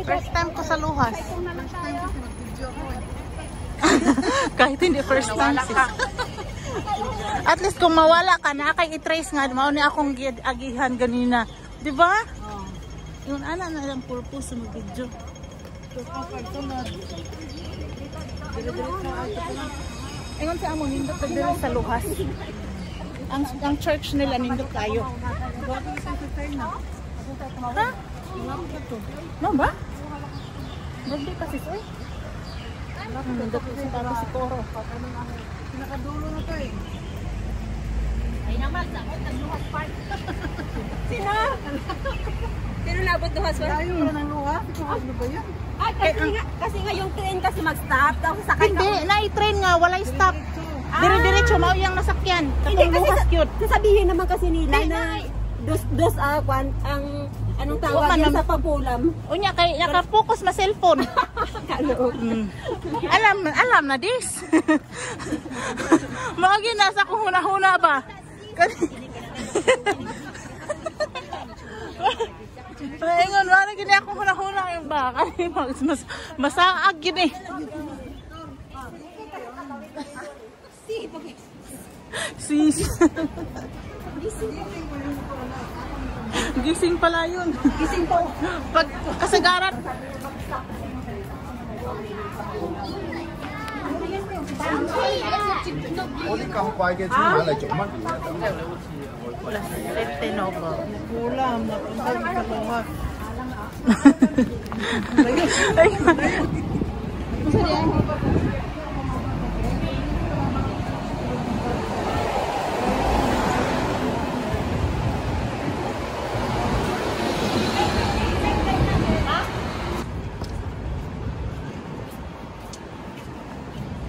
First time ko sa Luhas. Kahit hindi first time sis. At least kung mawala ka na kay i-trace nga mao ni akong agihan ganina, di ba? Yun ana na lang purpose ng video. Ingon sa amon nindot diri sa Luhas. Ang church nila nindot kayo. Ha? No ba? Birthday kasi soy. Nindot ko sa taro si Toro. Nakadulo na to eh. Ay naman, nagluhas park. Sino? Sino labot luhas park? Ayaw na ng luha. Ano ba yan? Ay, kasi nga yung train kasi mag-stop. Tapos sakay Hindi, na-train nga, walay stop. Dire-diretso, mao yung nasakyan. Katong Luhas cute. Sasabihin naman kasi nila na ang anong tawag yan sa papulam. Unya kay naka-focus ma cellphone. Alam na this. Magi nasa ko huna-huna ba? Paingon wala gini ako huna-huna yung ba? Mas masaag gini. Sis. Gising pala yun. Gising po. Pag kasagaran.我哋咁貴嘅錢買嚟做乜嘢啊？ Wala, 50 noble. Ulam. Napunta sa luha.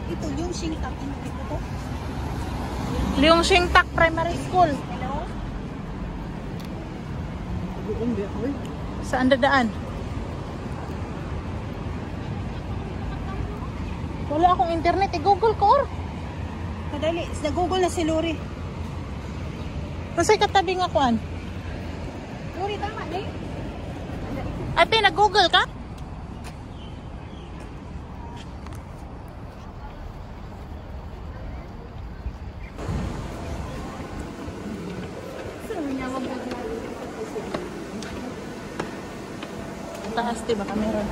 Ito yung Singtak. Yung Singtak Primary School. Saan dadaan? Wala akong internet. I-google ko or. Kadali, sa Google na si Lori. Kasi katabi nga kuan. Lori, tama na eh. Ate, nag-google ka? Taas, diba ka meron?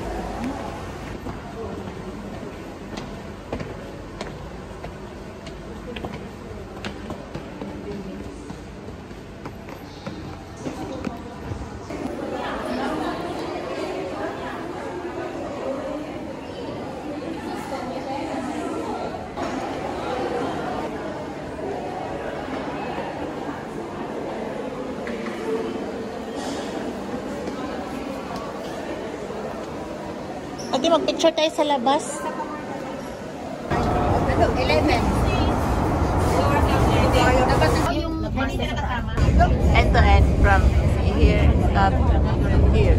Ate, mag-picture tayo sa labas. 11. End to end from here up here.